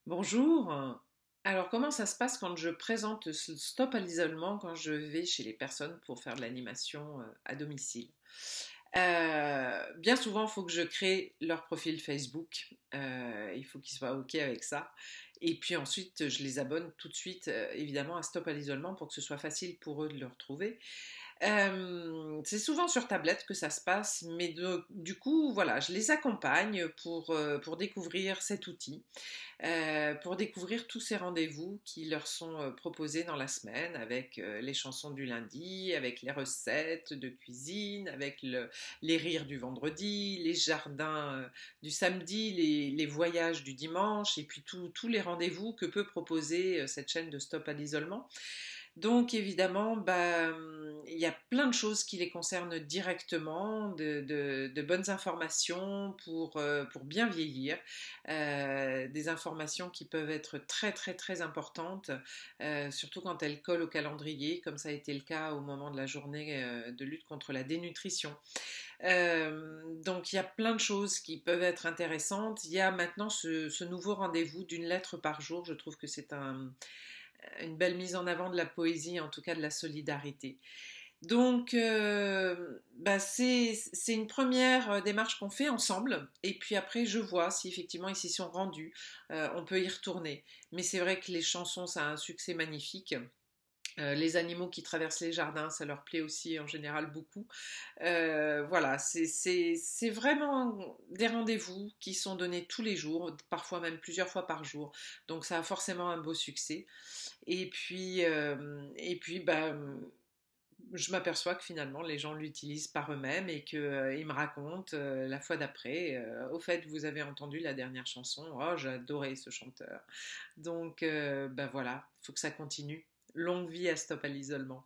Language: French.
Bonjour. Alors, comment ça se passe quand je présente ce Stop à l'isolement quand je vais chez les personnes pour faire de l'animation à domicile? Bien souvent, il faut que je crée leur profil Facebook. Il faut qu'ils soient OK avec ça. Et puis ensuite, je les abonne tout de suite, évidemment, à Stop à l'isolement pour que ce soit facile pour eux de le retrouver. C'est souvent sur tablette que ça se passe, mais du coup, voilà, je les accompagne pour découvrir cet outil, pour découvrir tous ces rendez-vous qui leur sont proposés dans la semaine avec les chansons du lundi, avec les recettes de cuisine, avec les rires du vendredi, les jardins du samedi, les voyages du dimanche, et puis tous les rendez-vous que peut proposer cette chaîne de Stop à l'isolement. Donc évidemment, il y a plein de choses qui les concernent directement, de bonnes informations pour bien vieillir, des informations qui peuvent être très très très importantes, surtout quand elles collent au calendrier, comme ça a été le cas au moment de la journée de lutte contre la dénutrition. Donc il y a plein de choses qui peuvent être intéressantes. Il y a maintenant ce nouveau rendez-vous d'une lettre par jour. Je trouve que c'est une belle mise en avant de la poésie, en tout cas de la solidarité. Donc, c'est une première démarche qu'on fait ensemble. Et puis après, je vois si effectivement ils s'y sont rendus. On peut y retourner. Mais c'est vrai que les chansons, ça a un succès magnifique. Les animaux qui traversent les jardins, ça leur plaît aussi en général beaucoup. Voilà, c'est vraiment des rendez-vous qui sont donnés tous les jours, parfois même plusieurs fois par jour. Donc ça a forcément un beau succès. Et puis, je m'aperçois que finalement les gens l'utilisent par eux-mêmes et qu'ils me racontent la fois d'après. Au fait, vous avez entendu la dernière chanson? Oh, j'ai adoré ce chanteur. Donc, voilà, il faut que ça continue. Longue vie à Stop à l'isolement.